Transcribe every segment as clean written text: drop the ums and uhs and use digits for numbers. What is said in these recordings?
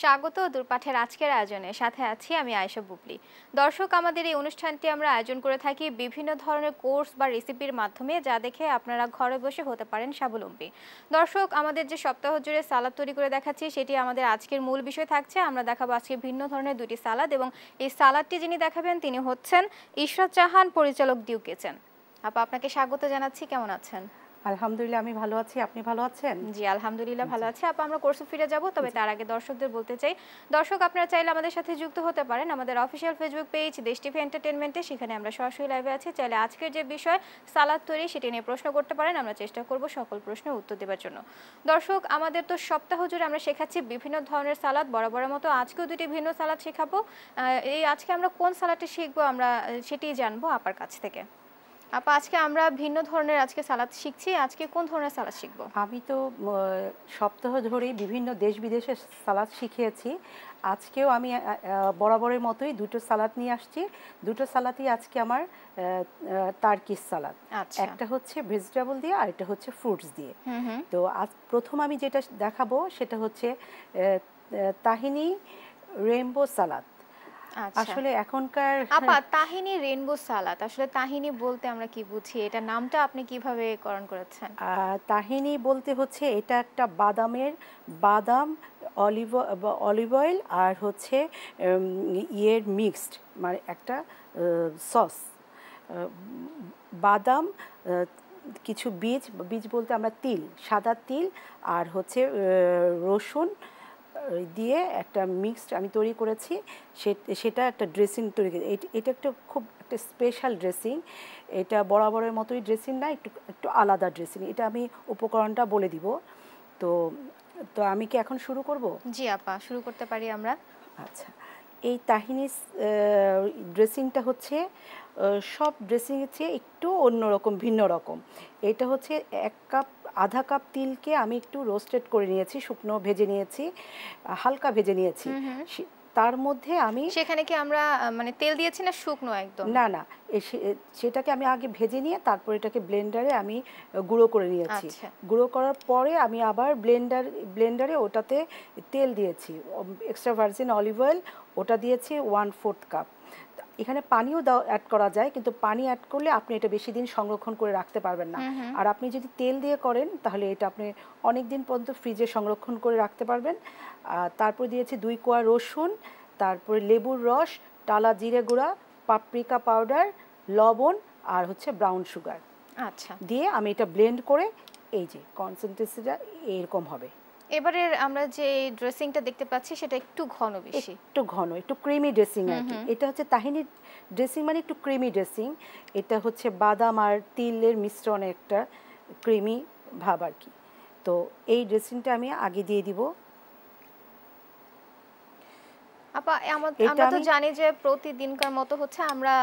স্বাগত দূরপাঠের আজকের আয়োজনে সাথে আছি আমি আয়েশা বুবলি। দর্শক, আমাদের এই অনুষ্ঠানটি আমরা আয়োজন করে থাকি বিভিন্ন ধরনের কোর্স বা রেসিপির মাধ্যমে, যা দেখে আপনারা ঘরে বসে হতে পারেন স্বাবলম্বী। দর্শক, আমাদের যে সপ্তাহ জুড়ে সালাদ তৈরি করে দেখাচ্ছি সেটি আমাদের আজকের মূল বিষয় থাকছে। আমরা দেখাবো আজকে ভিন্ন ধরনের দুটি সালাদ, এবং এই সালাদটি যিনি দেখাবেন তিনি হচ্ছেন ইশরাত জাহান, পরিচালক ডিউ কিচেন। আপা, আপনাকে স্বাগত জানাচ্ছি। কেমন আছেন? আলহামদুলিল্লাহ, আমি ভালো আছি। আপনি ভালো আছেন? জি আলহামদুলিল্লাহ ভালো আছি। আপা, আমরা কোর্সে ফিরে যাব, তবে তার আগে দর্শকদের বলতে চাই, দর্শক আপনারা চাইলে আমাদের সাথে যুক্ত হতে পারেন আমাদের অফিসিয়াল ফেসবুক পেজ দেশ টিভি এন্টারটেইনমেন্টে। সেখানে আমরা সরাসরি লাইভে আছি। চাইলে আজকের যে বিষয় সালাদ তৈরি সেটি নিয়ে প্রশ্ন করতে পারেন। আমরা চেষ্টা করব সকল প্রশ্নের উত্তর দেওয়ার জন্য। দর্শক, আমাদের তো সপ্তাহ জুড়ে আমরা শেখাচ্ছি বিভিন্ন ধরনের সালাদ। বরাবরের মতো আজকেও দুটি ভিন্ন সালাদ শেখাবো। আজকে আমরা কোন সালাদটি শিখবো আমরা সেটি জানবো আপার কাছ থেকে। আপা, আজকে আমরা ভিন্ন ধরনের সালাদ শিখছি। আজকে কোন ধরনের সালাদ শিখবো? আমি তো সপ্তাহ ধরেই বিভিন্ন দেশ বিদেশের সালাদ শিখিয়েছি। আজকেও আমি বরাবরের মতোই দুটো সালাদ নিয়ে আসছি। দুটো সালাদই আজকে আমার টার্কিশ সালাদ। একটা হচ্ছে ভেজিটেবল দিয়ে আর একটা হচ্ছে ফ্রুটস দিয়ে। তো আজ প্রথম আমি যেটা দেখাবো সেটা হচ্ছে তাহিনি রেইনবো সালাদ। আসলে এখনকার আপা, তাহিনি রেইনবো সালাদ, আসলে তাহিনি বলতে আমরা কি বুঝি? এটা নামটা আপনি কিভাবে করণ করেছেন? তাহিনি বলতে হচ্ছে এটা একটা বাদাম, অলিভ অয়েল আর হচ্ছে মিক্সড, মানে একটা সস। বাদাম, কিছু বীজ বলতে আমরা তিল, সাদা তিল আর হচ্ছে রসুন দিয়ে একটা মিক্সড আমি তৈরি করেছি। সেটা একটা ড্রেসিং তৈরি করেছি। এটা একটা খুব একটা স্পেশাল ড্রেসিং। এটা বরাবরের মতোই ড্রেসিং না, একটু আলাদা ড্রেসিং। এটা আমি উপকরণটা বলে দিব। তো আমি কি এখন শুরু করব? জি আপা, শুরু করতে পারি আমরা। আচ্ছা, এই তাহিনি ড্রেসিংটা হচ্ছে সব ড্রেসিংয়ের চেয়ে একটু অন্যরকম, ভিন্ন রকম। এটা হচ্ছে আধা কাপ তিলকে আমি একটু রোস্টেড করে নিয়েছি, শুকনো ভেজে নিয়েছি, হালকা ভেজে নিয়েছি। তার মধ্যে আমি সেখানে কি আমরা মানে তেল দিয়েছি না শুকনো একদম? না, সেটাকে আমি আগে ভেজে নিয়ে তারপর এটাকে ব্লেন্ডারে আমি গুঁড়ো করে নিয়েছি। গুঁড়ো করার পরে আমি আবার ব্লেন্ডারে ওটাতে তেল দিয়েছি, এক্সট্রা ভার্জিন অলিভ অয়েল, ওটা দিয়েছি 1/4 কাপ। এখানে পানিও অ্যাড করা যায়, কিন্তু পানি অ্যাড করলে আপনি এটা বেশি দিন সংরক্ষণ করে রাখতে পারবেন না। আর আপনি যদি তেল দিয়ে করেন তাহলে এটা আপনি অনেক দিন পর্যন্ত ফ্রিজে সংরক্ষণ করে রাখতে পারবেন। তারপর দিয়েছি 2 কোয়া রসুন, তারপরে লেবুর রস, টালা জিরে গুঁড়া, পাপরিকা পাউডার, লবণ আর হচ্ছে ব্রাউন সুগার দিয়ে আমি এটা ব্লেন্ড করে, এই যে কনসেন্ট্রেসিটা এরকম হবে। এবারে আমরা যে ড্রেসিংটা দেখতে পাচ্ছি সেটা একটু ঘন, একটু ক্রিমি ড্রেসিং আর কি। এটা হচ্ছে তাহিনি ড্রেসিং, মানে একটু ক্রিমি ড্রেসিং। এটা হচ্ছে বাদাম আর তিলের মিশ্রণে একটা ক্রিমি ভাব আর কি। তো এই ড্রেসিংটা আমি আগে দিয়ে দিব। আপা, আমরা তো জানি যে প্রতিদিনকার মতো হচ্ছে আমরা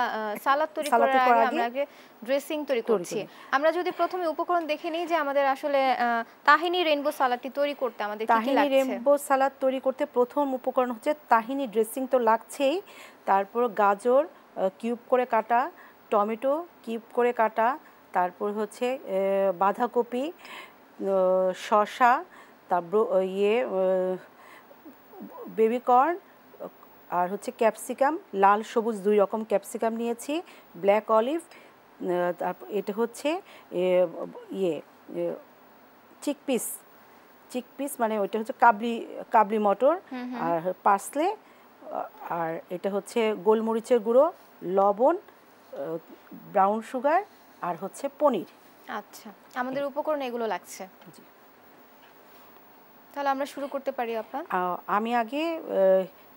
সালাদ তৈরি করার আগে আমরা আগে ড্রেসিং তৈরি করছি। আমরা যদি প্রথমে উপকরণ দেখে নিই যে আমাদের আসলে তাহিনি রেইনবো সালাদটি তৈরি করতে আমাদের কি কি লাগছে। তাহিনি রেইনবো সালাদ তৈরি করতে প্রথম উপকরণ হচ্ছে তাহিনি ড্রেসিং তো লাগছেই। তারপর গাজর কিউব করে কাটা, টমেটো কিউব করে কাটা, তারপর হচ্ছে বাঁধাকপি, শসা, তারপর বেবিকর্ন আর হচ্ছে ক্যাপসিকাম, লাল সবুজ 2 রকম ক্যাপসিকাম নিয়েছি, ব্ল্যাক অলিভ, তারপর এটা হচ্ছে চিকপিস মানে ওইটা হচ্ছে কাবলি মটর, আর পার্সলে, আর এটা হচ্ছে গোলমরিচের গুঁড়ো, লবণ, ব্রাউন সুগার আর হচ্ছে পনির। আচ্ছা, আমাদের উপকরণ এগুলো লাগছে। জি, তাহলে আমরা শুরু করতে পারি আপা। আমি আগে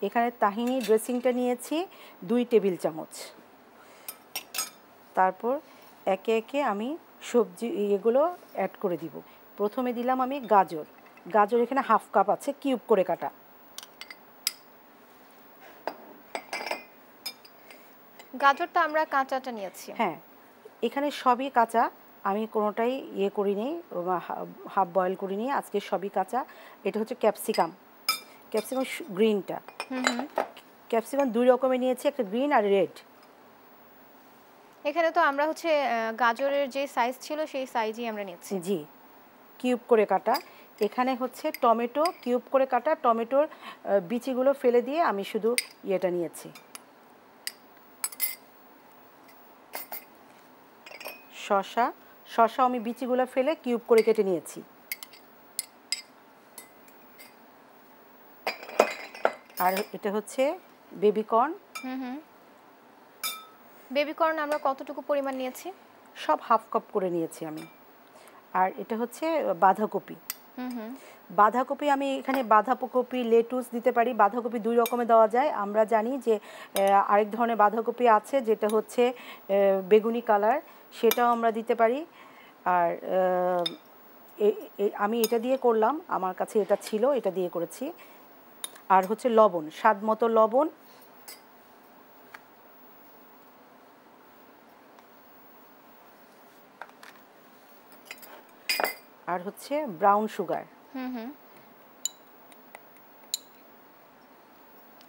এখানে তাহিনি ড্রেসিংটা নিয়েছি 2 টেবিল চামচ। তারপর একে একে আমি সবজি এগুলো অ্যাড করে দিব। প্রথমে দিলাম আমি গাজর এখানে 1/2 কাপ আছে, কিউব করে কাটা। গাজরটা আমরা কাঁচাটা নিয়েছি। হ্যাঁ, এখানে সবই কাঁচা, আমি কোনোটাই করিনি, হাফ বয়েল করিনি, আজকে সবই কাঁচা। এটা হচ্ছে ক্যাপসিকাম গ্রিনটা। ক্যাপসিকাম 2 রকমের নিয়েছি, একটা গ্রিন আর রেড। এখানে তো আমরা হচ্ছে গাজরের যে সাইজ ছিল সেই সাইজই আমরা নিচ্ছি। জি, কিউব করে কাটা। এখানে হচ্ছে টমেটো কিউব করে কাটা টমেটোর বিচিগুলো ফেলে দিয়ে আমি শুধু ইয়েটা নিয়েছি, শসা আমি বিচিগুলো ফেলে কিউব করে কেটে নিয়েছি। আর এটা হচ্ছে বেবি কর্ন। বেবি কর্ন আমরা কতটুকু পরিমাণ নিয়েছি? সব হাফ কাপ করে নিয়েছি আমি। আর এটা হচ্ছে বাঁধাকপি। বাঁধাকপি আমি এখানে বাঁধাকপি লেটুস দিতে পারি। বাঁধাকপি দুই রকমের দেওয়া যায়। আমরা জানি যে আরেক ধরনের বাঁধাকপি আছে যেটা হচ্ছে বেগুনি কালার, সেটাও আমরা দিতে পারি। আর আমি এটা দিয়ে করলাম, আমার কাছে এটা ছিল, এটা দিয়ে করেছি। আর হচ্ছে লবণ, স্বাদ মতো লবণ। আর হচ্ছে ব্রাউন সুগার।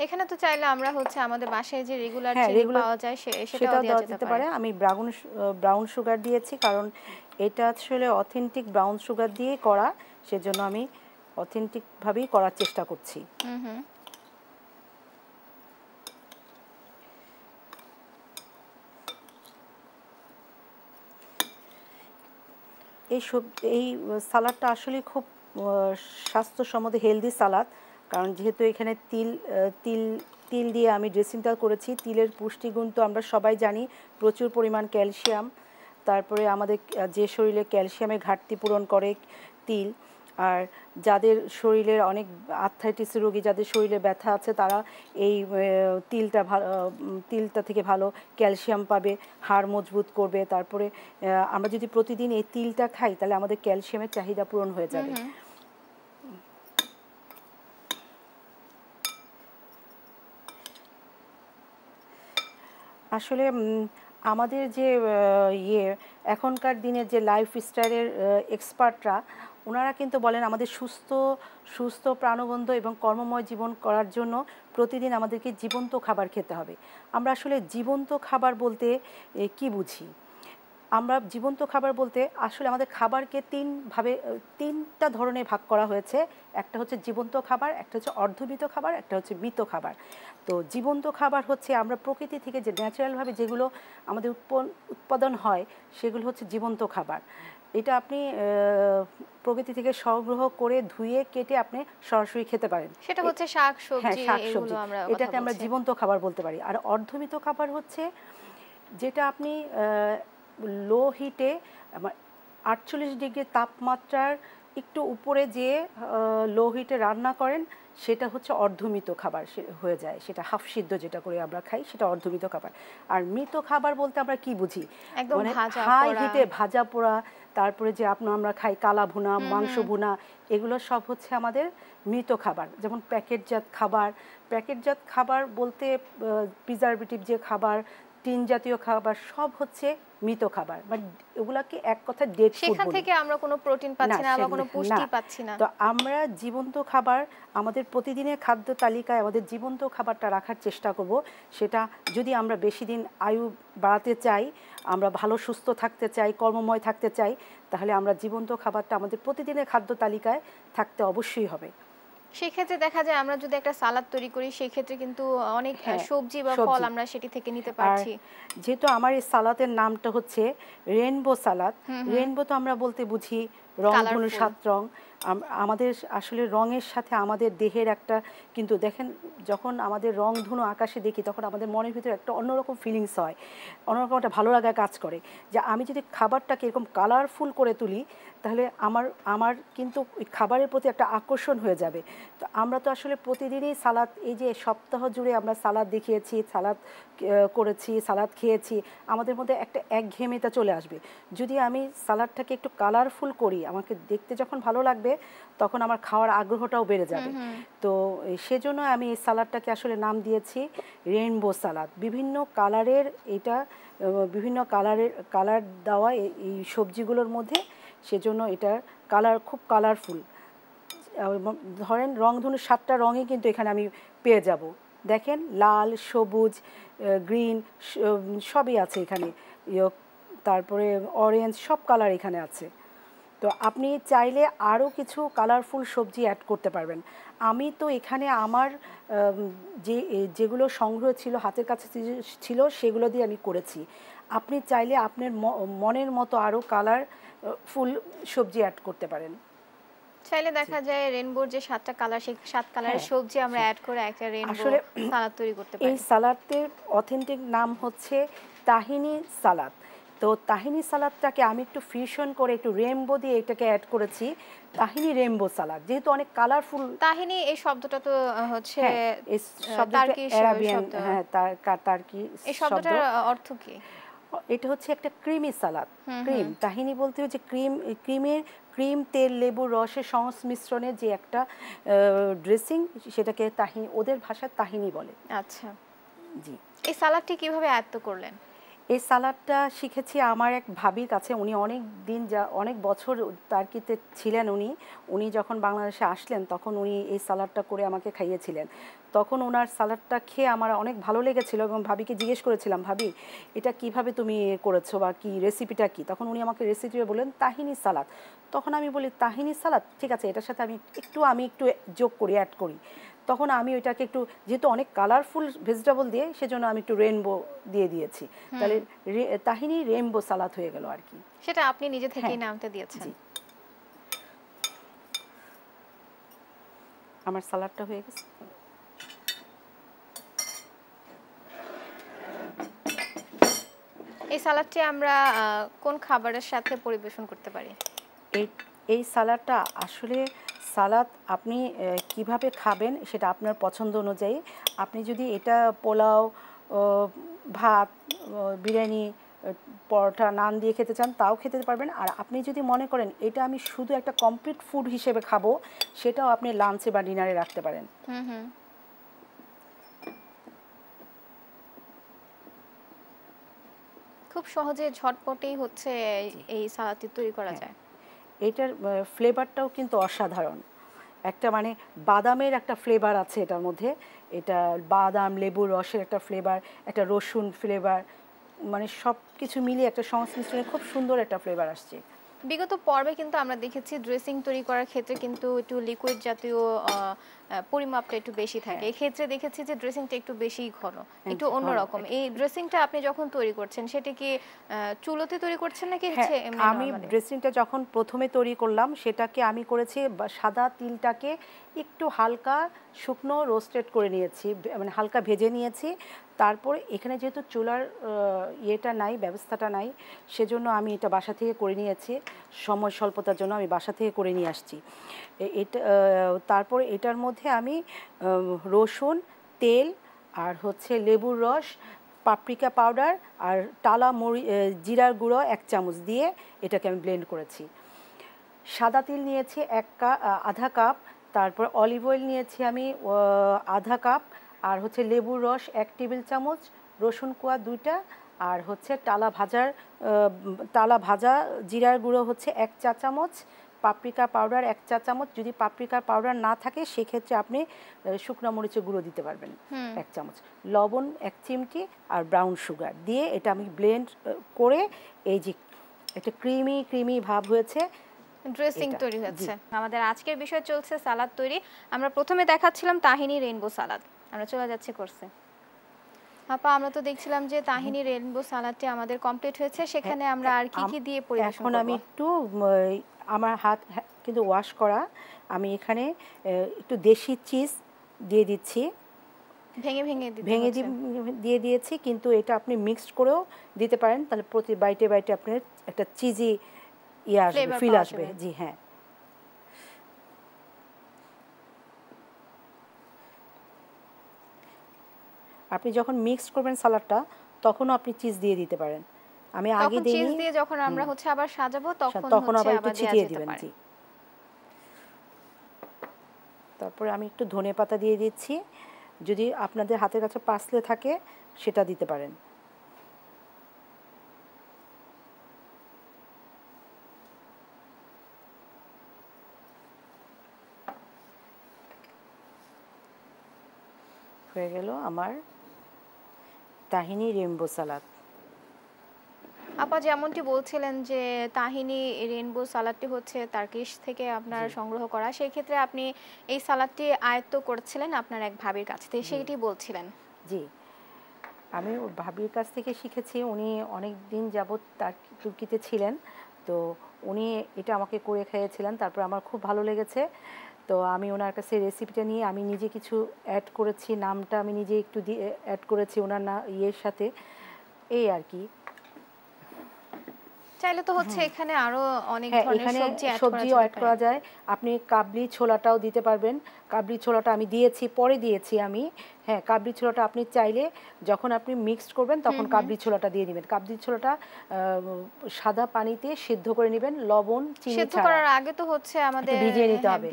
এখানে তো চাইলে আমরা হচ্ছে আমাদের বাসায় যে রেগুলার চিনি পাওয়া যায় সেটাও দেওয়া যেতে পারে। আমি ব্রাউন সুগার দিয়েছি কারণ এটা আসলে অথেন্টিক ব্রাউন সুগার দিয়ে করা, সেজন্য আমি অথেন্টিক ভাবেই করার চেষ্টা করছি। এই সালাডটা আসলে খুব স্বাস্থ্যসম্মত হেলদি সালাদ, কারণ যেহেতু এখানে তিল দিয়ে আমি ড্রেসিংটা করেছি। তিলের পুষ্টিগুণ তো আমরা সবাই জানি, প্রচুর পরিমাণ ক্যালসিয়াম। তারপরে আমাদের যে শরীরে ক্যালসিয়ামের ঘাটতি পূরণ করে তিল। আর যাদের শরীরের অনেক আর্থ্রাইটিস রোগী, যাদের শরীরে ব্যথা আছে, তারা এই তিলটা থেকে ভালো ক্যালসিয়াম পাবে, হাড় মজবুত করবে। তারপরে আমরা যদি প্রতিদিন এই তিলটা খাই তাহলে আমাদের ক্যালসিয়ামের চাহিদা পূরণ হয়ে যাবে। আসলে আমাদের যে এখনকার দিনের যে লাইফস্টাইলের এক্সপার্টরা, ওনারা কিন্তু বলেন আমাদের সুস্থ প্রাণবন্ত এবং কর্মময় জীবন করার জন্য প্রতিদিন আমাদেরকে জীবন্ত খাবার খেতে হবে। আমরা আসলে জীবন্ত খাবার বলতে কি বুঝি? আমরা জীবন্ত খাবার বলতে আসলে আমাদের খাবারকে তিনটা ধরনের ভাগ করা হয়েছে। একটা হচ্ছে জীবন্ত খাবার, একটা হচ্ছে অর্ধমৃত খাবার, একটা হচ্ছে মৃত খাবার। তো জীবন্ত খাবার হচ্ছে আমরা প্রকৃতি থেকে যে ন্যাচারালভাবে যেগুলো আমাদের উৎপাদন হয় সেগুলো হচ্ছে জীবন্ত খাবার। এটা আপনি প্রকৃতি থেকে সংগ্রহ করে ধুয়ে কেটে আপনি সরাসরি খেতে পারেন। সেটা হচ্ছে শাকসবজি, এটাকে আমরা জীবন্ত খাবার বলতে পারি। আর অর্ধমৃত খাবার হচ্ছে যেটা আপনি লো হিটে 48 ডিগ্রি তাপমাত্রার একটু উপরে যে লো হিটে রান্না করেন, সেটা হচ্ছে অর্ধমৃত খাবার হয়ে যায়। সেটা হাফ সিদ্ধ যেটা করে আমরা খাই, সেটা অর্ধমৃত খাবার। আর মৃত খাবার বলতে আমরা কি বুঝি? মানে হাই হিটে ভাজা পোড়া, তারপরে যে আমরা খাই কালা ভুনা, মাংস ভুনা, এগুলো সব হচ্ছে আমাদের মৃত খাবার। যেমন প্যাকেটজাত খাবার বলতে প্রিজারভেটিভ যে খাবার, টিন জাতীয় খাবার, সব হচ্ছে মৃত খাবার। মানে এগুলাকে এক কথা ডেড ফুড বলি। সেখান থেকে আমরা কোনো প্রোটিন পাচ্ছি না বা কোনো পুষ্টি পাচ্ছি না। তো আমরা জীবন্ত খাবার আমাদের প্রতিদিনের খাদ্য তালিকায় আমাদের জীবন্ত খাবারটা রাখার চেষ্টা করব। সেটা যদি আমরা বেশি দিন আয়ু বাড়াতে চাই, আমরা ভালো সুস্থ থাকতে চাই, কর্মময় থাকতে চাই, তাহলে আমরা জীবন্ত খাবারটা আমাদের প্রতিদিনের খাদ্য তালিকায় থাকতে অবশ্যই হবে। সেই ক্ষেত্রে দেখা যায় আমরা যদি একটা সালাদ তৈরি করি, সেই ক্ষেত্রে কিন্তু অনেক সবজি বা ফল আমরা সেটি থেকে নিতে পারছি। যেহেতু আমার এই সালাদের নামটা হচ্ছে রেইনবো সালাদ, রেইনবো তো আমরা বলতে বুঝি রংধনু 7 রং। আমাদের আসলে রঙের সাথে আমাদের দেহের একটা, কিন্তু দেখেন যখন আমাদের রংধনু আকাশে দেখি তখন আমাদের মনের ভিতরে একটা অন্যরকম ফিলিংস হয়, অন্যরকম একটা ভালো লাগা কাজ করে, যে আমি যদি খাবারটাকে এরকম কালারফুল করে তুলি তাহলে আমার কিন্তু ওই খাবারের প্রতি একটা আকর্ষণ হয়ে যাবে। তো আমরা তো আসলে প্রতিদিনই সালাদ, এই যে সপ্তাহ জুড়ে আমরা সালাদ দেখিয়েছি, সালাদ করেছি, সালাদ খেয়েছি, আমাদের মধ্যে একটা একঘেয়েমিতা চলে আসবে। যদি আমি সালাদটাকে একটু কালারফুল করি, আমাকে দেখতে যখন ভালো লাগবে তখন আমার খাওয়ার আগ্রহটাও বেড়ে যাবে। তো সেজন্য আমি এই সালাদটাকে আসলে নাম দিয়েছি রেইনবো সালাদ। বিভিন্ন কালারের, এটা বিভিন্ন কালার দেওয়া এই সবজিগুলোর মধ্যে, সেজন্য এটার কালার খুব কালারফুল। ধরেন রংধনু 7টা রঙই কিন্তু এখানে আমি পেয়ে যাব। দেখেন লাল, সবুজ, গ্রিন সবই আছে এখানে, তারপরে অরেঞ্জ, সব কালার এখানে আছে। তো আপনি চাইলে আরও কিছু কালারফুল সবজি অ্যাড করতে পারবেন। আমি তো এখানে আমার যেগুলো সংগ্রহ ছিল, হাতের কাছে ছিল, সেগুলো দিয়ে আমি করেছি। আপনি চাইলে আপনার মনের মতো আরও ফুল সবজি অ্যাড করতে পারেন। চাইলে দেখা যায় রেইনবোর যে 7টা কালার, সেই 7 কালারের সবজি আমরা অ্যাড করে একটা রেইনবো সালাদ তৈরি করতে পারি। এই সালাদের অথেন্টিক নাম হচ্ছে তাহিনি সালাদ। তো তাহিনি সালাদটাকে আমি একটু ফিউশন করে একটু রেইনবো দিয়ে এটাকে অ্যাড করেছি, তাহিনি রেইনবো সালাদ। যেহেতু অনেক কালারফুল। তাহিনি এই শব্দটা তো হচ্ছে এই শব্দটা আরাবিয়ান, হ্যাঁ, তার্কি। এই শব্দটার অর্থ কি? এটা হচ্ছে একটা ক্রিমি সালাদ। ক্রিম, তাহিনি বলতে হচ্ছে ক্রিম, তেল, লেবুর রসের সংমিশ্রণে যে একটা ড্রেসিং, সেটাকে তাহিনি, ওদের ভাষায় তাহিনি বলে। আচ্ছা, জি। এই সালাদটি কিভাবে আয়ত্ত করলেন? এই সালাদটা শিখেছি আমার এক ভাবির কাছে। উনি অনেক বছর তার্কিতে ছিলেন। উনি যখন বাংলাদেশে আসলেন তখন উনি এই সালাদটা করে আমাকে খাইয়েছিলেন। তখন ওনার সালাদটা খেয়ে আমার অনেক ভালো লেগেছিল এবং ভাবিকে জিজ্ঞেস করেছিলাম, ভাবি এটা কিভাবে তুমি করেছো বা কি রেসিপিটা কি? তখন উনি আমাকে রেসিপিটা বললেন তাহিনি সালাদ। তখন আমি বলি তাহিনি সালাদ, ঠিক আছে, এটার সাথে আমি একটু যোগ করি, অ্যাড করি। তখন আমি ওইটাকে একটু, যেহেতু অনেক কালারফুল ভেজিটেবল দিয়ে, সেজন্য আমি একটু রেইনবো দিয়ে দিয়েছি। তাহলে তাহিনি রেইনবো সালাদ হয়ে গেল আর কি। সেটা আপনি নিজে থেকেই নামতে দিয়েছেন। আমার সালাদটা হয়ে গেছে। এই সালাদটি আমরা কোন খাবারের সাথে পরিবেশন করতে পারি? এই সালাদটা আসলে সালাদ আপনি কিভাবে খাবেন সেটা আপনার পছন্দ অনুযায়ী। আপনি যদি এটা পোলাও, ভাত, বিরিয়ানি, পরোটা, নান দিয়ে খেতে চান তাও খেতে পারবেন। আর আপনি যদি মনে করেন এটা আমি শুধু একটা কমপ্লিট ফুড হিসেবে খাবো, সেটাও আপনি লাঞ্চে বা ডিনারে রাখতে পারেন। খুব সহজে ঝটপটেই হচ্ছে এই সালাদটি তৈরি করা যায়। এটার ফ্লেভারটাও কিন্তু অসাধারণ। একটা মানে বাদামের একটা ফ্লেভার আছে এটার মধ্যে। এটা বাদাম, লেবুর রসের একটা ফ্লেভার, একটা রসুন ফ্লেভার, মানে সব কিছু মিলিয়ে একটা সংমিশ্রণে খুব সুন্দর একটা ফ্লেভার আসছে। বিগত পর্বে কিন্তু আমরা দেখেছি ড্রেসিং তৈরি করার ক্ষেত্রে কিন্তু একটু লিকুইড জাতীয় পরিমাপটা একটু বেশি থাকে। এই ক্ষেত্রে দেখেছি যে ড্রেসিংটা একটু বেশি ঘন, একটু অন্যরকম। এই ড্রেসিংটা আপনি যখন তৈরি করছেন সেটা কি চুলোতে তৈরি করছেন নাকি হচ্ছে এমনি নরমালি? আমি ড্রেসিংটা যখন প্রথমে তৈরি করলাম সেটাকে আমি করেছি সাদা তিলটাকে একটু হালকা শুকনো রোস্টেড করে নিয়েছি, মানে হালকা ভেজে নিয়েছি। তারপরে এখানে যেহেতু চুলার ইয়েটা নাই, ব্যবস্থাটা নাই, সেজন্য আমি এটা বাসা থেকে করে নিয়েছি। সময় স্বল্পতার জন্য আমি বাসা থেকে করে নিয়ে আসছি এটা। তারপরে এটার মধ্যে আমি রসুন, তেল আর হচ্ছে লেবুর রস, পাপরিকা পাউডার আর টালা জিরার গুঁড়ো 1 চামচ দিয়ে এটাকে আমি ব্লেন্ড করেছি। সাদা তিল নিয়েছি আধা কাপ, তারপর অলিভ অয়েল নিয়েছি আমি আধা কাপ, আর হচ্ছে লেবুর রস 1 টেবিল চামচ, রসুন কোয়া 2টা, আর হচ্ছে টালা ভাজা জিরার গুঁড়ো হচ্ছে 1 চা চামচ, পাপরিকা পাউডার 1 চা চামচ। যদি পাপরিকার পাউডার না থাকে সেক্ষেত্রে আপনি শুকনো মরিচের গুঁড়ো দিতে পারবেন 1 চামচ, লবণ 1 চিমটি আর ব্রাউন সুগার দিয়ে এটা আমি ব্লেন্ড করে এই যে একটা ক্রিমি ভাব হয়েছে, ড্রেসিং তৈরি হচ্ছে। আমাদের আজকের বিষয় চলছে সালাদ তৈরি। আমরা প্রথমে দেখাচ্ছিলাম তাহিনি রেইনবো সালাদ। আমরা চলে যাচ্ছি কোর্সে। আপা, আমরা তো দেখছিলাম যে তাহিনি রেইনবো সালাদটি আমাদের কমপ্লিট হয়েছে। সেখানে আমরা আর কি দিয়ে পরিবেশন করব? এখন আমি একটু আমার হাত কিন্তু ওয়াশ করা, আমি এখানে একটু দেশি চিজ দিয়ে দিচ্ছি। ভেঙে দিয়ে দিয়েছি, কিন্তু এটা আপনি মিক্সড করেও দিতে পারেন, তাহলে প্রতি বাইটে আপনার একটা চিজি ফিল আসবে। জি হ্যাঁ। আপনি যখন মিক্সড করবেন সালাডটা তখনও আপনি চিজ দিয়ে দিতে পারেন। আমি আগে দিই, চিজ দিয়ে যখন আমরা হচ্ছে আবার সাজাবো তখন আবার একটু ছিটিয়ে দিবেন। জি। তারপরে আমি একটু ধনেপাতা দিয়ে দিচ্ছি, যদি আপনাদের হাতের কাছে পার্সলে থাকে সেটা দিতে পারেন। হয়ে গেল আমার তাহিনি রেইনবো সালাদ। আপা যেমনটি বলছিলেন যে তাহিনি রেইনবো সালাদটি হচ্ছে টার্কিশ থেকে আপনার সংগ্রহ করা, সেই ক্ষেত্রে আপনি এই সালাদটি আয়ত্ত করেছিলেন আপনার এক ভাবির কাছ থেকে, সেইটি বলছিলেন। জি, আমি ভাবির কাছ থেকে শিখেছি। উনি অনেক দিন যাবৎ তুর্কিতে ছিলেন, তো উনি এটা আমাকে করে খাইয়েছিলেন, তারপর আমার খুব ভালো লেগেছে। তো আমি ওনার কাছে রেসিপিটা নিয়ে আমি নিজে কিছু অ্যাড করেছি, নামটা আমি নিজে একটু দিয়ে অ্যাড করেছি ওনার ইয়ের সাথে, এই আর কি। চাইলে তো হচ্ছে এখানে আরো অনেক হ্যাঁ, ধরনের এখানে সবজি অ্যাড করা যায়। আপনি কাবলি ছোলাটাও দিতে পারবেন। কাবলি ছোলাটা আমি দিয়েছি, পরে দিয়েছি আমি। হ্যাঁ, কাবলি ছোলাটা আপনি চাইলে যখন আপনি মিক্সড করবেন তখন কাবলি ছোলাটা দিয়ে দিবেন। কাবলি ছোলাটা সাদা পানিতে সিদ্ধ করে নেবেন, লবণ চিনি ছাড়া। সিদ্ধ করার আগে তো হচ্ছে আমাদের ভিজিয়ে নিতে হবে।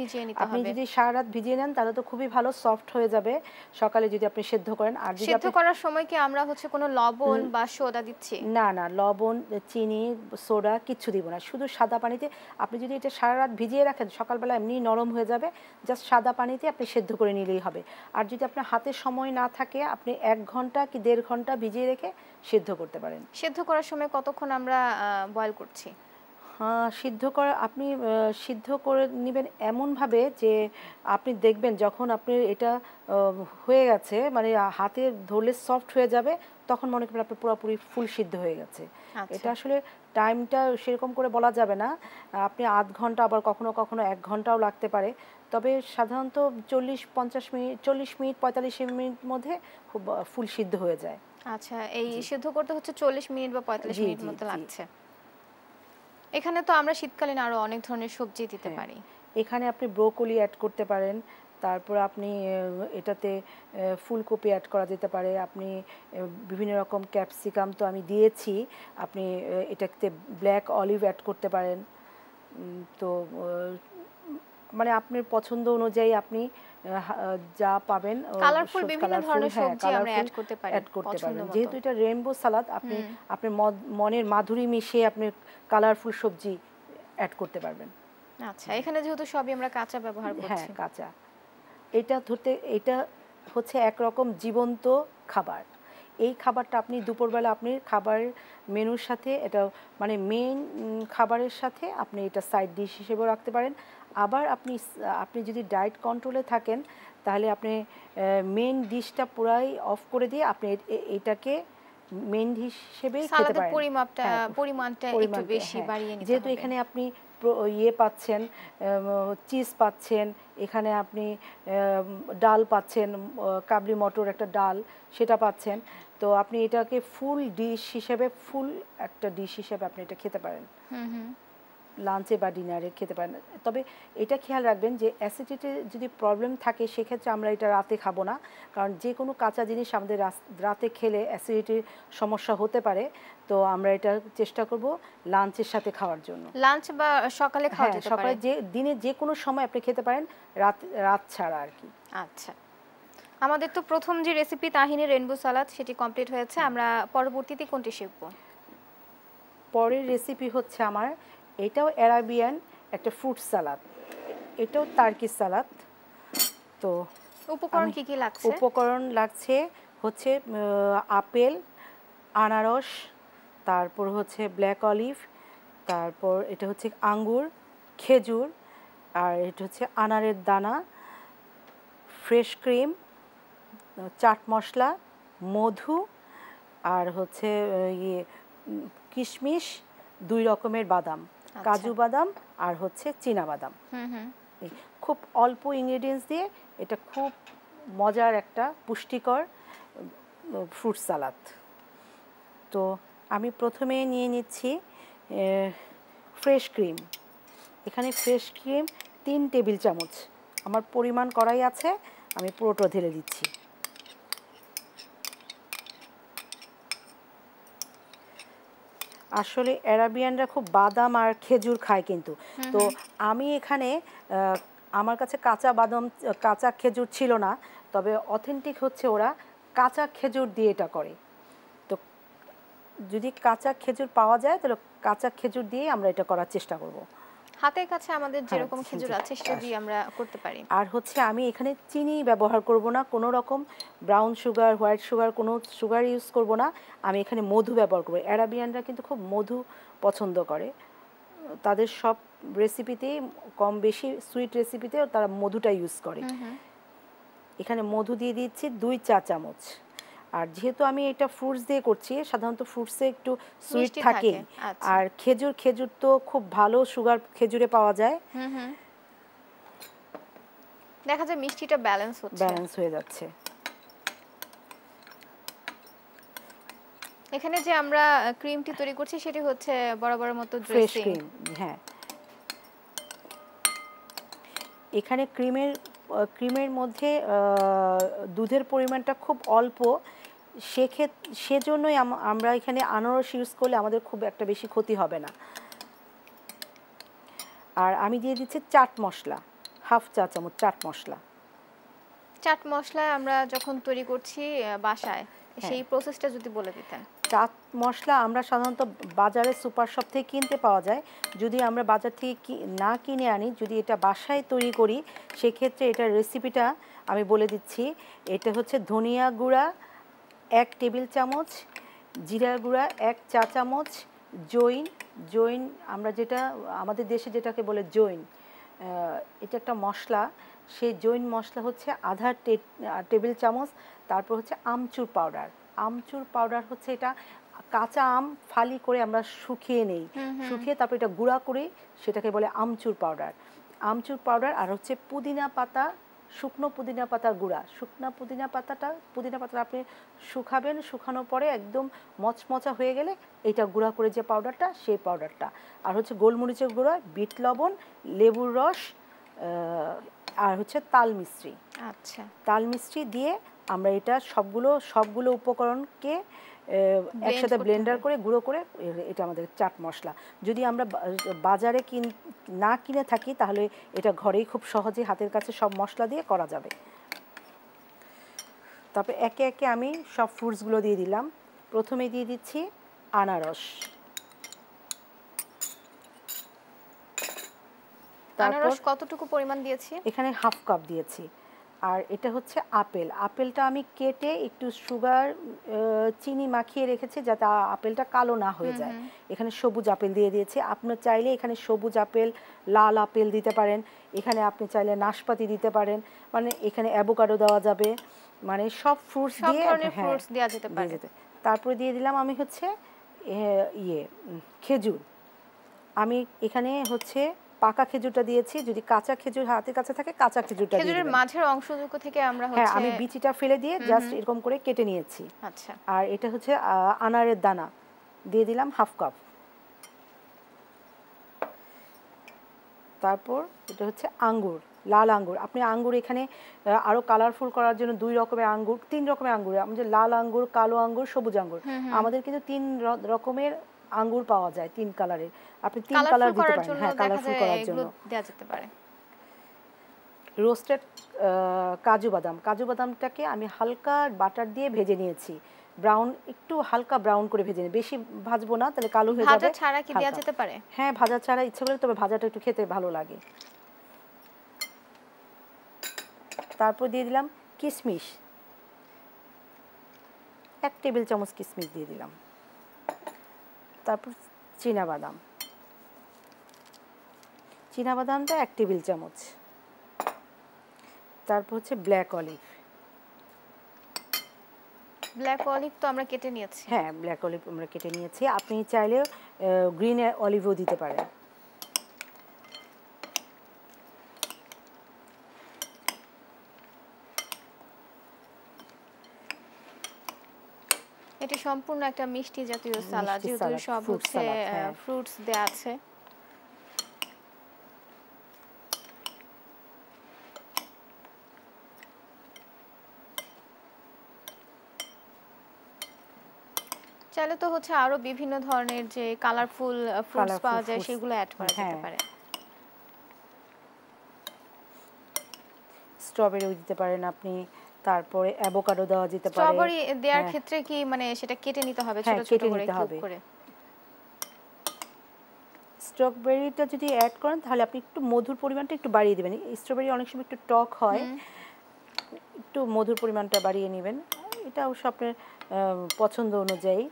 আপনি হবে। যদি সারা রাত ভিজিয়ে নেন তাহলে তো খুবই ভালো সফট হয়ে যাবে সকালে যদি আপনি সিদ্ধ করেন। আর যদি সিদ্ধ করার সময় কি আমরা হচ্ছে কোনো লবণ বা সোডা দিচ্ছি? না, না, লবণ, চিনি, সোডা কিচ্ছু দিব না। শুধু সাদা পানিতে আপনি যদি এটা সারা রাত ভিজিয়ে রাখেন সকালবেলা এমনি নরম হয়ে যাবে। জাস্ট সাদা পানিতে আপনি সিদ্ধ করে নিলেই হবে। আর যদি আপনার হাতে সময় না থাকে আপনি 1 ঘন্টা কি 1.5 ঘন্টা ভিজিয়ে রেখে সিদ্ধ করতে পারেন। সিদ্ধ করার সময় কতক্ষণ আমরা বয়েল করছি? হ্যাঁ, আপনি সিদ্ধ করে নেবেন এমনভাবে যে আপনি দেখবেন যখন আপনি এটা হয়ে গেছে, মানে হাতে ধরলে সফট হয়ে যাবে, তখন মনে করবেন আপনার পুরোপুরি ফুল সিদ্ধ হয়ে গেছে। এটা আসলে টাইমটা সেরকম করে বলা যাবে না। আপনি আধ ঘন্টা, আবার কখনো কখনো 1 ঘন্টাও লাগতে পারে। তবে সাধারণত 40-50 মিনিট, 40 মিনিট 45 মিনিট মধ্যে খুব ফুল সিদ্ধ হয়ে যায়। আচ্ছা, এই সিদ্ধ করতে হচ্ছে 40 মিনিট বা 45 মিনিট মতো লাগছে। এখানে তো আমরা শীতকালীন আরো অনেক ধরনের সবজি দিতে পারি। এখানে আপনি ব্রোকলি অ্যাড করতে পারেন, তারপর আপনি এটাতে ফুলকপি অ্যাড করা যেতে পারে, আপনি বিভিন্ন রকম ক্যাপসিকাম তো আমি দিয়েছি, আপনি এটাতে ব্ল্যাক অলিভ অ্যাড করতে পারেন। তো মানে আপনার পছন্দ অনুযায়ী আপনি যা পাবেন কালারফুল বিভিন্ন ধরনের সবজি আমরা অ্যাড করতে পারবেন। যেহেতু এটা রেইনবো সালাদ, আপনি আপনার মনের মাধুরী মিশিয়ে আপনি কালারফুল সবজি অ্যাড করতে পারবেন। আচ্ছা, এখানে যেহেতু সবই আমরা কাঁচা ব্যবহার করছি। হ্যাঁ, কাঁচা। এটা হচ্ছে একরকম জীবন্ত খাবার। এই খাবারটা আপনি দুপুরবেলা আপনি খাবারের মেনুর সাথে, এটা মানে মেইন খাবারের সাথে আপনি এটা সাইড ডিশ হিসেবেও রাখতে পারেন। আবার আপনি যদি ডায়েট কন্ট্রোলে থাকেন তাহলে আপনি মেইন ডিশটা পুরাই অফ করে দিয়ে আপনি এটাকে মেইন ডিশ হিসেবেই খেতে পারেন। পরিমাণটা একটু বেশি বাড়িয়ে নিতে হবে। যেহেতু এখানে আপনি পাচ্ছেন, চিজ পাচ্ছেন, এখানে আপনি ডাল পাচ্ছেন, কাবলি মটর একটা ডাল সেটা পাচ্ছেন, তো আপনি এটাকে ফুল একটা ডিশ হিসেবে আপনি এটা খেতে পারেন। লাঞ্চে বা ডিনারে খেতে পারেন। তবে এটা খেয়াল রাখবেন যে অ্যাসিডিটির যদি প্রবলেম থাকে সেক্ষেত্রে আমরা এটা রাতে খাবো না, কারণ যে কোনো কাঁচা জিনিস আমাদের রাতে খেলে অ্যাসিডিটির সমস্যা হতে পারে। তো আমরা এটা চেষ্টা করব লাঞ্চের সাথে খাওয়ার জন্য। লাঞ্চ বা সকালে খাওয়া যেতে পারে। সকালে দিনে যে কোনো সময় আপনি খেতে পারেন, রাত ছাড়া আর কি। আচ্ছা, আমাদের তো প্রথম যে রেসিপি তাহিনি রেইনবো সালাদ সেটি কমপ্লিট হয়েছে। আমরা পরবর্তীতে কোনটি শিখব? পরের রেসিপি হচ্ছে আমার, এটাও অ্যারাবিয়ান একটা ফ্রুট সালাদ, এটাও টার্কি সালাদ। তো উপকরণ কি কি লাগছে? উপকরণ লাগছে হচ্ছে আপেল, আনারস, তারপর হচ্ছে ব্ল্যাক অলিভ, তারপর এটা হচ্ছে আঙ্গুর, খেজুর, আর এটা হচ্ছে আনারের দানা, ফ্রেশ ক্রিম, চাট মশলা, মধু, আর হচ্ছে কিশমিশ, 2 রকমের বাদাম, কাজু বাদাম আর হচ্ছে চীনা বাদাম। খুব অল্প ইনগ্রেডিয়েন্টস দিয়ে এটা খুব মজার একটা পুষ্টিকর ফ্রুট সালাদ। তো আমি প্রথমে নিয়ে নিচ্ছি ফ্রেশ ক্রিম। এখানে ফ্রেশ ক্রিম 3 টেবিল চামচ, আমার পরিমাণ করাই আছে, আমি পুরোটা ঢেলে দিচ্ছি। আসলে অ্যারাবিয়ানরা খুব বাদাম আর খেজুর খায় কিন্তু, তো আমি এখানে আমার কাছে কাঁচা খেজুর ছিল না, তবে অথেন্টিক হচ্ছে ওরা কাঁচা খেজুর দিয়ে এটা করে। তো যদি কাঁচা খেজুর পাওয়া যায় তাহলে কাঁচা খেজুর দিয়ে আমরা এটা করার চেষ্টা করব। হাতের কাছে আমাদের যেরকম খেজুর আছে সেটা দিয়ে আমরা করতে পারি। আর হচ্ছে আমি এখানে চিনি ব্যবহার করব না, কোনো রকম ব্রাউন সুগার, হোয়াইট সুগার, কোনো সুগার ইউজ করব না। আমি এখানে মধু ব্যবহার করব। অ্যারাবিয়ানরা কিন্তু খুব মধু পছন্দ করে, তাদের সব রেসিপিতেই কম বেশি সুইট রেসিপিতেও তারা মধুটা ইউজ করে। এখানে মধু দিয়ে দিচ্ছি 2 চা চামচ। আর যেহেতু আমি এটা ফ্রুটস দিয়ে করছি, সাধারণত ফ্রুটসে একটু সুইট থাকে। আর খেজুর তো খুব ভালো সুগার খেজুরে পাওয়া যায়, দেখা যায় মিষ্টিটা ব্যালেন্স হয়ে যাচ্ছে। এখানে যে আমরা ক্রিমটি তৈরি করছি সেটি হচ্ছে বরাবরের মতো ফ্রেশ ক্রিম। হ্যাঁ, এখানে ক্রিমের মধ্যে দুধের পরিমাণটা খুব অল্প, সেজন্যই আমরা এখানে আনারস ইউজ করলে আমাদের খুব একটা বেশি ক্ষতি হবে না। আর আমি দিয়ে দিচ্ছি চাট মশলা, 1/2 চা চামচ চাট মশলা। চাট মশলা আমরা যখন তৈরি করছি বাসায়, সেই প্রসেসটা যদি বলে দিতেন। চাট মশলা আমরা সাধারণত বাজারে সুপার শপ থেকে কিনতে পাওয়া যায়। যদি আমরা বাজার থেকে না কিনে আনি, যদি এটা বাসায় তৈরি করি, সেক্ষেত্রে এটার রেসিপিটা আমি বলে দিচ্ছি। এটা হচ্ছে ধনিয়া গুঁড়া 1 টেবিল চামচ, জিরা গুঁড়া 1 চা চামচ, জৈন আমরা যেটা আমাদের দেশে যেটাকে বলে জৈন, এটা একটা মশলা। সেই জৈন মশলা হচ্ছে আধা টেবিল চামচ। তারপর হচ্ছে আমচুর পাউডার হচ্ছে এটা কাঁচা আম ফালি করে আমরা শুকিয়ে নেই, শুকিয়ে তারপর এটা গুঁড়া করে সেটাকে বলে আমচুর পাউডার। আর হচ্ছে পুদিনা পাতা, শুকনো পুদিনা পাতার গুঁড়া। পুদিনা পাতাটা আপনি শুকাবেন, শুকানোর পরে একদম মচমচা হয়ে গেলে এটা গুঁড়া করে যে পাউডারটা, সেই পাউডারটা। আর হচ্ছে গোলমরিচের গুঁড়া, বিট লবণ, লেবুর রস, আর হচ্ছে তাল মিশ্রি দিয়ে আমরা এটা সবগুলো উপকরণকে একসাথে ব্লেন্ডার করে গুঁড়ো করে, এটা আমাদের চাট মশলা। যদি আমরা বাজারে না কিনে থাকি তাহলে এটা ঘরেই খুব সহজে হাতের কাছে সব মশলা দিয়ে করা যাবে। তারপরে একে একে আমি সব ফ্রুটসগুলো দিয়ে দিলাম। প্রথমে দিয়ে দিচ্ছি আনারস। আনারস কতটুকু পরিমাণ দিয়েছি? এখানে 1/2 কাপ দিয়েছি। আর এটা হচ্ছে আপেলটা আমি কেটে একটু সুগার চিনি মাখিয়ে রেখেছি যাতে আপেলটা কালো না হয়ে যায়। এখানে সবুজ আপেল দিয়ে দিয়েছি। আপনি চাইলে এখানে সবুজ আপেল, লাল আপেল দিতে পারেন, এখানে আপনি চাইলে নাশপাতি দিতে পারেন, মানে এখানে অ্যাভোকাডো দেওয়া যাবে, মানে সব ফ্রুটস দিয়ে দেওয়া যেতে পারে। তারপরে দিয়ে দিলাম আমি হচ্ছে খেজুর। আমি এখানে হচ্ছে পাকা খেজুরটা দিয়েছি। যদি কাঁচা খেজুর হাতের কাছে থাকে, কাঁচা খেজুরটা দিয়ে দিবেন। খেজুরের মাঝের অংশটুকু থেকে আমরা হচ্ছে আমি বিচিটা ফেলে দিয়ে জাস্ট এরকম করে কেটে নিয়েছি। আচ্ছা। আর এটা হচ্ছে আনারের দানা দিয়ে দিলাম 1/2 কাপ। তারপর এটা হচ্ছে আঙ্গুর, লাল আঙ্গুর। আপনি আঙ্গুর এখানে আরো কালারফুল করার জন্য 3 রকমের আঙ্গুর, আমাদের লাল আঙ্গুর, কালো আঙ্গুর, সবুজ আঙ্গুর। আমাদের কিন্তু 3 রকমের আঙ্গুর পাওয়া যায়, 3 কালারের। আপনি 3 কালার দিতে পারেন। হ্যাঁ, কালারফুল করার জন্য দেওয়া যেতে পারে। রোস্টেড কাজু বাদামটাকে আমি হালকা বাটার দিয়ে ভেজে নিয়েছি। একটু হালকা ব্রাউন করে ভেজে নিই, বেশি ভাজবো না, তাহলে কালো হয়ে যাবে। ভাজা ছাড়া কি দেওয়া যেতে পারে? হ্যাঁ, ভাজা ছাড়া ইচ্ছে করলে, তবে ভাজাটা একটু খেতে ভালো লাগে। তারপর দিয়ে দিলাম কিশমিশ, 1 টেবিল চামচ কিশমিশ দিয়ে দিলাম। তারপর চীনাবাদামটা 1 টেবিল চামচ। তারপর হচ্ছে ব্ল্যাক অলিভ তো আমরা কেটে নিয়েছি। হ্যাঁ, ব্ল্যাক অলিভ আমরা কেটে নিয়েছি। আপনি চাইলে গ্রিন অলিভও দিতে পারেন। এটা সম্পূর্ণ একটা মিষ্টি জাতীয় সালাদ, যেহেতু সব হচ্ছে ফ্রুটস দেয়া আছে। চাইলে তো হচ্ছে আরো বিভিন্ন ধরনের যে কালারফুল ফ্রুটস পাওয়া যায় সেগুলো অ্যাড করা যেতে পারে। স্ট্রবেরি দিতে পারেন আপনি, তারপরে অ্যাভোকাডো দেওয়া যেতে পারে। স্ট্রবেরি দেওয়ার ক্ষেত্রে কি মানে সেটা কেটে নিতে হবে ছোট ছোট করে কিউব করে? স্ট্রবেরিটা যদি অ্যাড করেন তাহলে আপনি একটু মধুর পরিমাণটা একটু বাড়িয়ে দেবেন। স্ট্রবেরি অনেক সময় একটু টক হয়, একটু মধুর পরিমাণটা বাড়িয়ে নেবেন। এটা অবশ্য আপনার পছন্দ অনুযায়ী।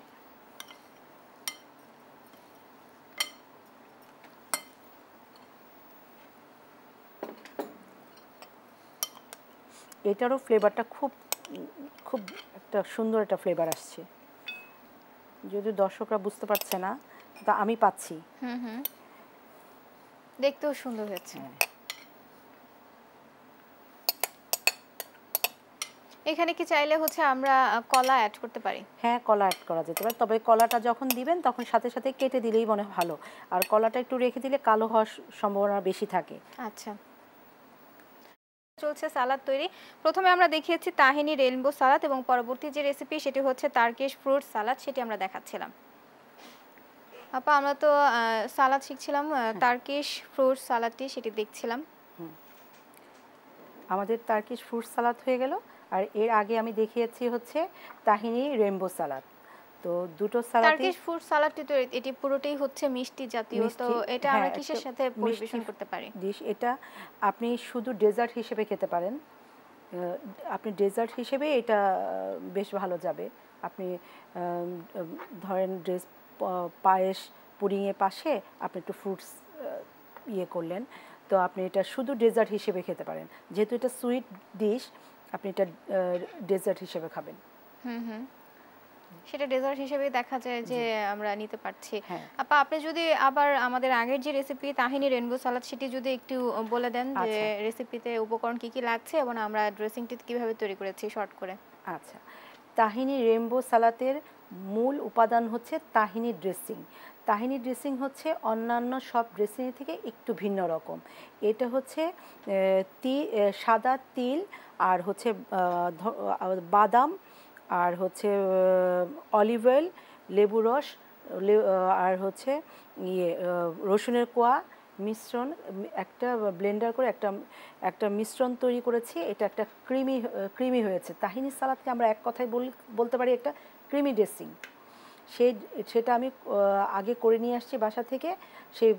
এটারও ফ্লেভারটা খুব খুব একটা সুন্দর একটা ফ্লেভার আসছে, যদিও দর্শকরা বুঝতে পারছে না, তা আমি পাচ্ছি। দেখতেও সুন্দর হয়েছে। এখানে কি চাইলে হচ্ছে আমরা কলা অ্যাড করতে পারি? হ্যাঁ, কলা অ্যাড করা যেতে পারে, তবে কলাটা যখন দিবেন তখন সাথে সাথে কেটে দিলেই মনে ভালো, আর কলাটা একটু রেখে দিলে কালো হওয়ার সম্ভাবনা বেশি থাকে। আচ্ছা, চলছে সালাদ তৈরি। প্রথমে আমরা দেখিয়েছি তাহিনি রেইনবো সালাদ এবং পরবর্তী যে রেসিপি সেটি হচ্ছে টার্কিশ ফ্রুট সালাদ, সেটি আমরা দেখাচ্ছিলাম। আপা আমরা তো সালাদ শিখছিলাম, টার্কিশ ফ্রুট সালাদটি সেটি দেখছিলাম। আমাদের টার্কিশ ফ্রুট সালাদ হয়ে গেল, আর এর আগে আমি দেখিয়েছি হচ্ছে তাহিনি রেইনবো সালাদ। তো দুটো সালাদ, টার্কিশ ফ্রুট সালাদটি তো এটি পুরোটাই হচ্ছে মিষ্টি জাতীয়, তো এটা আমরা কিসের সাথে পরিবেশন করতে পারি? ডিশ এটা আপনি শুধু ডেজার্ট হিসেবে খেতে পারেন। আপনি ডেজার্ট হিসেবে এটা বেশ ভালো যাবে। আপনি ধরেন পায়েস পুডিংয়ের পাশে আপনি একটু ফ্রুটস ইয়ে করলেন, তো আপনি এটা শুধু ডেজার্ট হিসেবে খেতে পারেন। যেহেতু এটা সুইট ডিশ, আপনি এটা ডেজার্ট হিসেবে খাবেন। সেটা ডেজার্ট হিসেবে দেখা যায় যে আমরা নিতে পারছি। আপা আপনি যদি আবার আমাদের আগের যে রেসিপি তাহিনি রেইনবো সালাদ সেটি যদি একটু বলে দেন যে রেসিপিতে উপকরণ কি কি লাগছে এবং আমরা ড্রেসিংটি কিভাবে তৈরি করেছি শর্ট করে। আচ্ছা, তাহিনি রেইনবো সালাদের মূল উপাদান হচ্ছে তাহিনি ড্রেসিং। তাহিনি ড্রেসিং হচ্ছে অন্যান্য সব ড্রেসিং থেকে একটু ভিন্ন রকম। এটা হচ্ছে সাদা তিল আর হচ্ছে বাদাম আর হচ্ছে অলিভ অয়েল, লেবু রস আর হচ্ছে রসুনের কোয়া মিশ্রণ, একটা ব্লেন্ডার করে একটা মিশ্রণ তৈরি করেছি। এটা একটা ক্রিমি হয়েছে। তাহিনি সালাদকে আমরা এক কথায় বলতে পারি একটা ক্রিমি ড্রেসিং। সেটা আমি আগে করে নিয়ে আসছি বাসা থেকে। সেই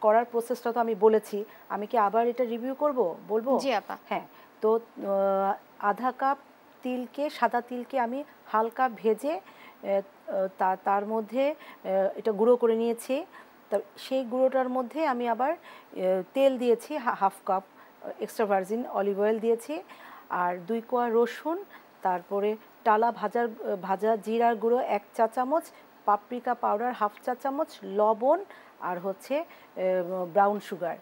করার প্রসেসটা তো আমি বলেছি, আমি কি আবার এটা রিভিউ বলবো? জি আপা। হ্যাঁ, তো আধা কাপ সাদা তিলকে আমি হালকা ভেজে তার মধ্যে এটা গুঁড়ো করে নিয়েছি। তা সেই গুঁড়োটার মধ্যে আমি আবার তেল দিয়েছি, half cup extra virgin olive oil দিয়েছি, আর 2 কোয়া রসুন, তারপরে টালা ভাজা জিরার গুঁড়ো 1 চা চামচ, পাপরিকা পাউডার 1/2 চা চামচ, লবণ আর হচ্ছে ব্রাউন সুগার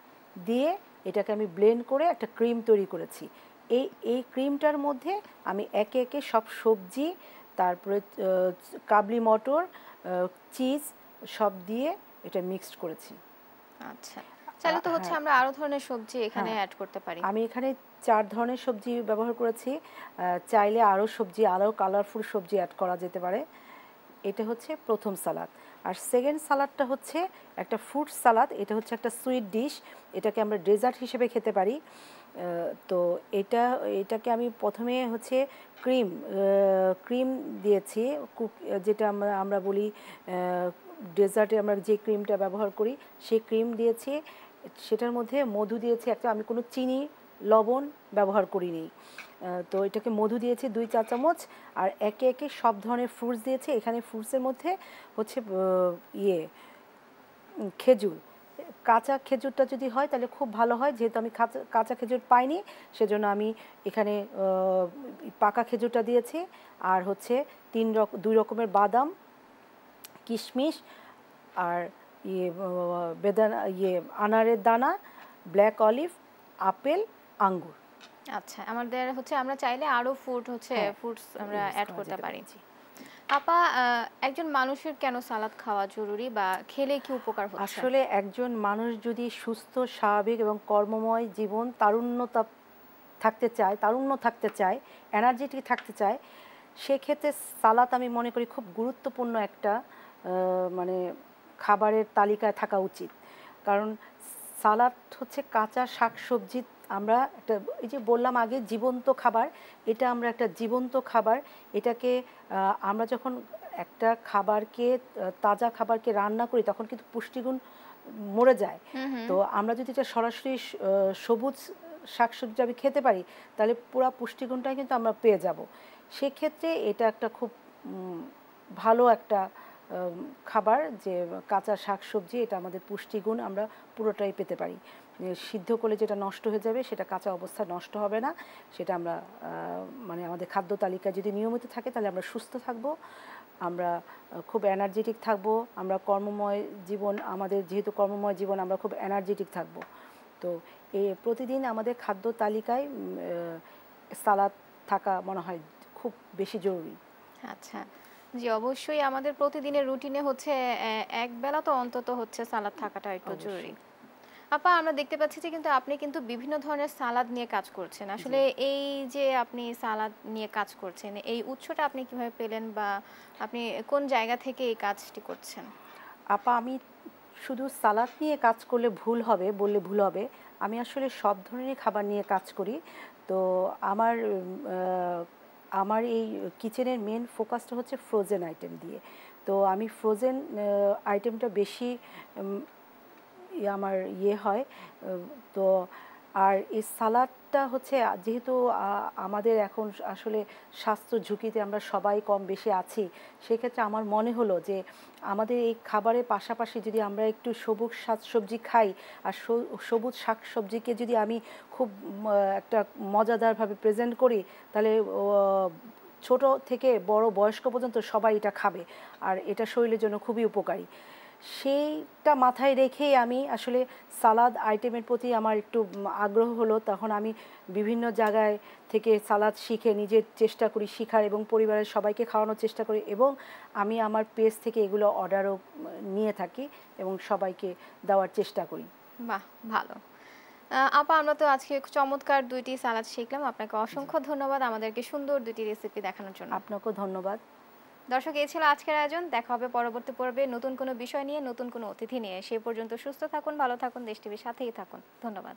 দিয়ে এটাকে আমি ব্লেন্ড করে একটা ক্রিম তৈরি করেছি। এই ক্রিমটার মধ্যে আমি একে একে সব সবজি, তারপরে কাবলি মটর, চিজ সব দিয়ে এটা মিক্সড করেছি। আচ্ছা, চাইলে তো হচ্ছে আমরা আরো ধরনের সবজি এখানে অ্যাড করতে পারি। আমি এখানে 4 ধরনের সবজি ব্যবহার করেছি, চাইলে আরও কালারফুল সবজি অ্যাড করা যেতে পারে। এটা হচ্ছে প্রথম সালাদ। আর সেকেন্ড সালাদটা হচ্ছে একটা ফ্রুট সালাদ। এটা হচ্ছে একটা সুইট ডিশ, এটাকে আমরা ডেজার্ট হিসেবে খেতে পারি। তো এটাকে আমি প্রথমে হচ্ছে ক্রিম দিয়েছি, যেটা আমরা বলি ডেজার্টে আমরা যে ক্রিমটা ব্যবহার করি সেই ক্রিম দিয়েছি। সেটার মধ্যে মধু দিয়েছি একটা, আমি কোনো চিনি লবণ ব্যবহার করিনি। তো এটাকে মধু দিয়েছি 2 চা চামচ, আর একে একে সব ধরনের ফ্রুটস দিয়েছি। এখানে ফ্রুটসের মধ্যে হচ্ছে খেজুর, কাঁচা খেজুরটা যদি হয় তাহলে খুব ভালো হয়, যেহেতু আমি কাঁচা খেজুর পাইনি সেজন্য আমি এখানে পাকা খেজুরটা দিয়েছি। আর হচ্ছে 2 রকমের বাদাম, কিশমিশ আর আনারের দানা, ব্ল্যাক অলিভ, আপেল, আঙ্গুর। আচ্ছা, আমাদের হচ্ছে আমরা চাইলে আরো ফ্রুটস আমরা অ্যাড করতে পারি। আপা একজন মানুষের কেন সালাদ খাওয়া জরুরি বা খেলে কি উপকার হচ্ছে? আসলে একজন মানুষ যদি সুস্থ, স্বাভাবিক এবং কর্মময় জীবন তারুণ্য থাকতে চায়, এনার্জেটিক থাকতে চায়, সেক্ষেত্রে সালাদ আমি মনে করি খুব গুরুত্বপূর্ণ একটা মানে খাবারের তালিকায় থাকা উচিত। কারণ সালাদ হচ্ছে কাঁচা শাকসবজি, আমরা একটা এই যে বললাম আগে জীবন্ত খাবার, এটা আমরা একটা জীবন্ত খাবার। এটাকে আমরা যখন একটা তাজা খাবারকে রান্না করি তখন কিন্তু পুষ্টিগুণ মরে যায়। তো আমরা যদি এটা সরাসরি সবুজ শাকসবজি আমি খেতে পারি তাহলে পুরো পুষ্টিগুণটাই কিন্তু আমরা পেয়ে যাব। সেক্ষেত্রে এটা একটা খুব ভালো একটা খাবার, যে কাঁচা শাকসবজি, এটা আমাদের পুষ্টিগুণ আমরা পুরোটাই পেতে পারি। সিদ্ধ করলে যেটা নষ্ট হয়ে যাবে সেটা কাঁচা অবস্থায় নষ্ট হবে না, সেটা আমরা মানে আমাদের খাদ্য তালিকায় যদি নিয়মিত থাকে তাহলে আমরা সুস্থ থাকব, আমরা খুব এনার্জেটিক থাকব, আমরা কর্মময় জীবন, আমাদের যেহেতু কর্মময় জীবন আমরা খুব এনার্জেটিক থাকব। তো প্রতিদিন আমাদের খাদ্য তালিকায় সালাদ থাকা মনে হয় খুব বেশি জরুরি। আচ্ছা, জি অবশ্যই আমাদের প্রতিদিনের রুটিনে হচ্ছে এক বেলা তো অন্তত হচ্ছে সালাদ থাকাটা একটু জরুরি। আপা আমরা দেখতে পাচ্ছি যে কিন্তু আপনি কিন্তু বিভিন্ন ধরনের সালাদ নিয়ে কাজ করছেন। আসলে এই যে আপনি সালাদ নিয়ে কাজ করছেন, এই উৎসটা আপনি কিভাবে পেলেন বা আপনি কোন জায়গা থেকে এই কাজটি করছেন? আপা আমি শুধু সালাদ নিয়ে কাজ করলে ভুল হবে, বললে ভুল হবে। আমি আসলে সব ধরনের খাবার নিয়ে কাজ করি। তো আমার আমার এই কিচেনের মেন ফোকাসটা হচ্ছে ফ্রোজেন আইটেম দিয়ে। তো আমি ফ্রোজেন আইটেমটা বেশি আমার হয়। তো আর এই সালাডটা হচ্ছে যেহেতু আমাদের এখন আসলে স্বাস্থ্য ঝুঁকিতে আমরা সবাই কম বেশি আছি, সেক্ষেত্রে আমার মনে হলো যে আমাদের এই খাবারের পাশাপাশি যদি আমরা একটু সবুজ শাকসবজি খাই, আর সবুজ শাকসবজিকে যদি আমি খুব একটা মজাদারভাবে প্রেজেন্ট করি, তাহলে ছোট থেকে বড় বয়স্ক পর্যন্ত সবাই এটা খাবে, আর এটা শরীরের জন্য খুবই উপকারী। সেইটা মাথায় রেখেই আমি আসলে সালাদ আইটেমের প্রতি আমার একটু আগ্রহ হলো। তখন আমি বিভিন্ন জায়গায় থেকে সালাদ শিখে নিজের চেষ্টা করি শিখার, এবং পরিবারের সবাইকে খাওয়ানোর চেষ্টা করি, এবং আমি আমার পেজ থেকে এগুলো অর্ডারও নিয়ে থাকি এবং সবাইকে দেওয়ার চেষ্টা করি। বাহ, ভালো। আপা আমরা তো আজকে চমৎকার 2টি সালাদ শিখলাম। আপনাকে অসংখ্য ধন্যবাদ আমাদেরকে সুন্দর 2টি রেসিপি দেখানোর জন্য। আপনাকেও ধন্যবাদ। দর্শক, এই ছিল আজকের আয়োজন। দেখা হবে পরবর্তী পর্বে নতুন কোনো বিষয় নিয়ে, নতুন কোনো অতিথি নিয়ে। সেই পর্যন্ত সুস্থ থাকুন, ভালো থাকুন, দেশ টিভির সাথেই থাকুন। ধন্যবাদ।